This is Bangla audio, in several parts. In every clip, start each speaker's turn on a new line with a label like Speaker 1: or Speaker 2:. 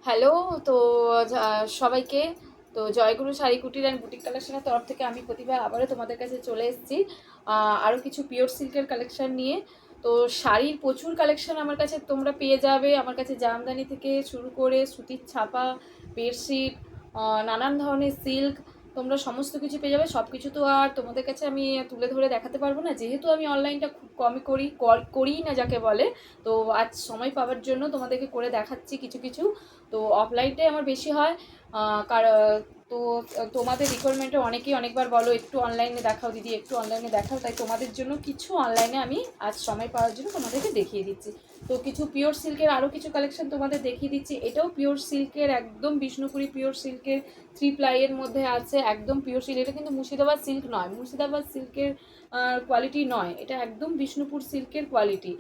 Speaker 1: হ্যালো। তো সবাইকে তো জয়গুরু শাড়ি কুটির অ্যান্ড বুটিক কালেকশনের তরফ থেকে আমি প্রতিভা আবারও তোমাদের কাছে চলে এসেছি আরও কিছু পিওর সিল্কের কালেকশন নিয়ে। তো শাড়ির প্রচুর কালেকশন আমার কাছে তোমরা পেয়ে যাবে। আমার কাছে জামদানি থেকে শুরু করে সুতির ছাপা, বেডশিট, নানান ধরনের সিল্ক, তোমরা সমস্ত কিছু পেয়ে যাবে। সব কিছু তো আর তোমাদের কাছে আমি তুলে ধরে দেখাতে পারবো না, যেহেতু আমি অনলাইনটা খুব কমই করি না যাকে বলে। তো আজ সময় পাওয়ার জন্য তোমাদেরকে করে দেখাচ্ছি কিছু কিছু। তো অফলাইনটাই আমার বেশি হয়। তো তোমাদের রিকোয়ারমেন্টে অনেকেই অনেকবার বলো একটু অনলাইনে দেখাও দিদি, একটু অনলাইনে দেখাও, তাই তোমাদের জন্য কিছু অনলাইনে আমি আজ সময় পাওয়ার জন্য তোমাদেরকে দেখিয়ে দিচ্ছি। তো কিছু পিওর সিল্কের আরও কিছু কালেকশন তোমাদের দেখিয়ে দিচ্ছি। এটাও পিওর সিল্কের, একদম বিষ্ণুপুরি পিওর সিল্কের 3 প্লাইয়ের মধ্যে আছে, একদম পিওর সিল্ক। এটা কিন্তু মুর্শিদাবাদ সিল্ক নয়, মুর্শিদাবাদ সিল্কের কোয়ালিটি নয়, এটা একদম বিষ্ণুপুর সিল্কের কোয়ালিটি।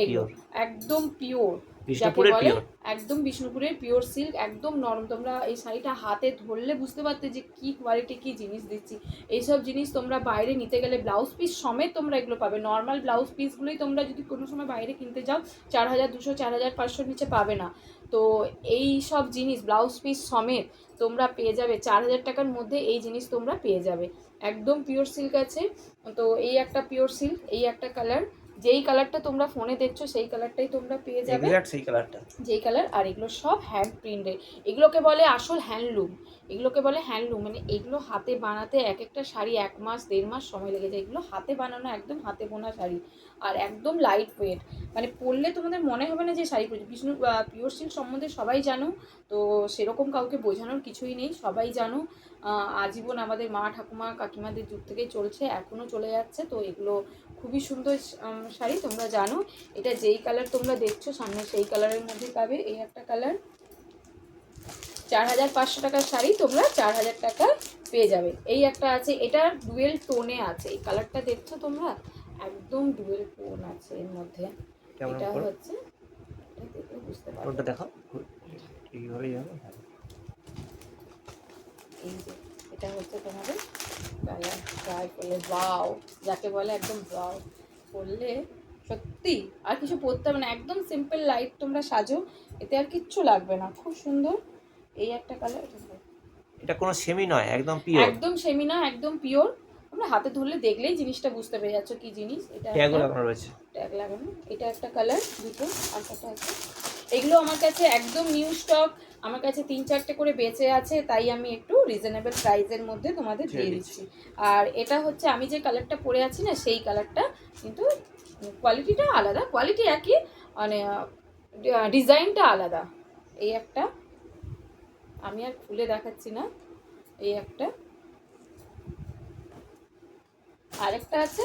Speaker 1: এগুলো একদম পিওর যাকে বলে, একদম বিষ্ণুপুরের পিওর সিল্ক, একদম নরম। তোমরা এই শাড়িটা হাতে ধরলে বুঝতে পারতে যে কি কোয়ালিটি, কি জিনিস দিচ্ছি। এইসব জিনিস তোমরা বাইরে নিতে গেলে ব্লাউজ পিস সমেত তোমরা এগুলো পাবে। নর্মাল ব্লাউজ পিসগুলোই তোমরা যদি কোনো সময় বাইরে কিনতে যাও 4200 4500 নিচে পাবে না। তো এই সব জিনিস ব্লাউজ পিস সমেত তোমরা পেয়ে যাবে 4000 টাকার মধ্যে। এই জিনিস তোমরা পেয়ে যাবে, একদম পিওর সিল্ক আছে। তো এই একটা পিওর সিল্ক, এই একটা কালার, যেই কালারটা তোমরা ফোনে দেখছো সেই কালারটাই তোমরা পেয়ে যাবে,
Speaker 2: সেই কালারটা,
Speaker 1: যেই কালার। আর এগুলো সব হ্যান্ড প্রিন্টেড, এগুলোকে বলে আসল হ্যান্ডলুম, এগুলোকে বলে হ্যান্ডলুম। মানে এগুলো হাতে বানাতে এক একটা শাড়ি 1 মাস 1.5 মাস সময় লেগে যায়। এগুলো হাতে বানানো, একদম হাতে বোনা শাড়ি, আর একদম লাইট ওয়েট। মানে পরলে তোমাদের মনে হবে না যে শাড়ি পরেছি। পিওর সিল্ক সম্বন্ধে সবাই জানো, তো সেরকম কাউকে বোঝানোর কিছুই নেই, সবাই জানো। আজীবন আমাদের মা ঠাকুমা কাকিমাদের যুগ থেকেই চলছে, এখনও চলে যাচ্ছে। তো এগুলো খুবই সুন্দর শাড়ি, তোমরা জানো। এটা যেই কালার তোমরা দেখছো সামনে সেই কালারের মধ্যে পাবে। এই একটা কালার, 4500 টাকার শাড়ি তোমরা 4000 টাকায় পেয়ে যাবে। এই একটা আছে, এটা ডুয়েল টোনে আছে, এই কালারটা দেখছো তোমরা, একদম ডুয়েল টোন আছে এর মধ্যে। এটা হচ্ছে, এটা দেখে বুঝতে পারবে,
Speaker 2: ওটা দেখাও এইভাবে যাবে।
Speaker 1: এই যে এটা হচ্ছে তোমাদের কালার, ট্রাই করলে ওয়াও যাকে বলে, একদম ওয়াও করলে সত্যি আর কিছু পরতে হবে না, একদম সিম্পল লাইট তোমরা সাজো, এতে আর কিচ্ছু লাগবে না, খুব সুন্দর। এই একটা কালার,
Speaker 2: এটা কোনো সেমি নয়, একদম পিওর,
Speaker 1: একদম সেমি না, একদম পিওর। তোমরা হাতে ধরলে দেখলেই জিনিসটা বুঝতে পেরে যাচ্ছ কি জিনিস। এটা
Speaker 2: ট্যাগও লাগানো রয়েছে,
Speaker 1: ট্যাগ লাগানো। এটা একটা কালার, দুটো আর একটা আছে। এগুলো আমার কাছে একদম নিউ স্টক, আমার কাছে 3-4টে করে বেঁচে আছে, তাই আমি একটু রিজনেবল প্রাইসের মধ্যে তোমাদের দিয়ে দিচ্ছি। আর এটা হচ্ছে আমি যে কালারটা পরে আছি না, সেই কালারটা, কিন্তু কোয়ালিটিটা আলাদা, কোয়ালিটি একই, মানে ডিজাইনটা আলাদা। এই একটা, আমি আর খুলে দেখাচ্ছি না। এই একটা, আরেকটা আছে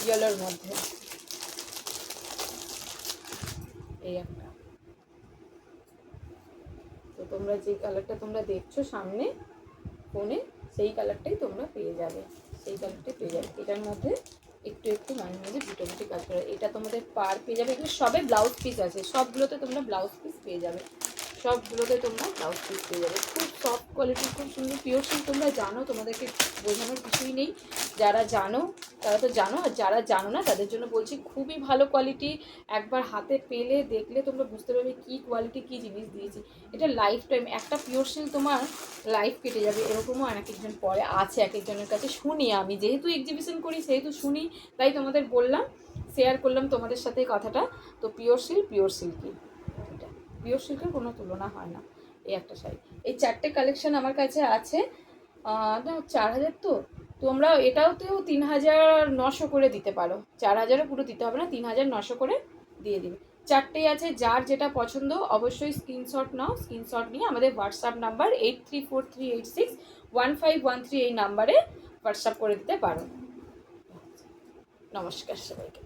Speaker 1: ইয়েলোর মধ্যে, এই একটা। তো তোমরা যে কালারটা তোমরা দেখছো সামনে ফোনে, সেই কালারটাই তোমরা পেয়ে যাবে, সেই কালারটাই পেয়ে যাবে। এটার মধ্যে একটু একটু মাঝে মাঝে বুটি কাজ করে, এটা তোমাদের পার পেয়ে যাবে। এগুলো সবে ব্লাউজ পিস আছে, সবগুলোতে তোমরা ব্লাউজ পিস পেয়ে যাবে, সবগুলোতে তোমরা ব্লাউজ পিস পেয়ে যাবে। খুব সফট কোয়ালিটির, খুব সুন্দর পিওর সিল্ক। তোমরা জানো, তোমাদেরকে বোঝানোর কিছুই নেই, যারা জানো তারা তো জানো, আর যারা জানো না তাদের জন্য বলছি, খুবই ভালো কোয়ালিটি। একবার হাতে পেলে দেখলে তোমরা বুঝতে পারবে কী কোয়ালিটি, কী জিনিস দিয়েছি। এটা লাইফ টাইম, একটা পিওর সিল্ক তোমার লাইফ কেটে যাবে, এরকমও এক একজন পরে আছে, এক একজনের কাছে শুনি। আমি যেহেতু এক্সিবিশন করি সেহেতু শুনি, তাই তোমাদের বললাম, শেয়ার করলাম তোমাদের সাথে কথাটা। তো পিওর সিল্কই, এটা পিওর সিল্কের কোনো তুলনা হয় না। এই একটা শাড়ি, এই 4টে কালেকশন আমার কাছে আছে। না 4000, তো তোমরা এটাওতেও 3900 করে দিতে পারো, 4000ও পুরো দিতে হবে না, 3900 করে দিয়ে দিবে। 4টেই আছে, যার যেটা পছন্দ অবশ্যই স্ক্রিনশট নাও, স্ক্রিনশট নিয়ে আমাদের হোয়াটসঅ্যাপ নাম্বার 8343861513 এই নাম্বারে হোয়াটসঅ্যাপ করে দিতে পারো। নমস্কার সবাইকে।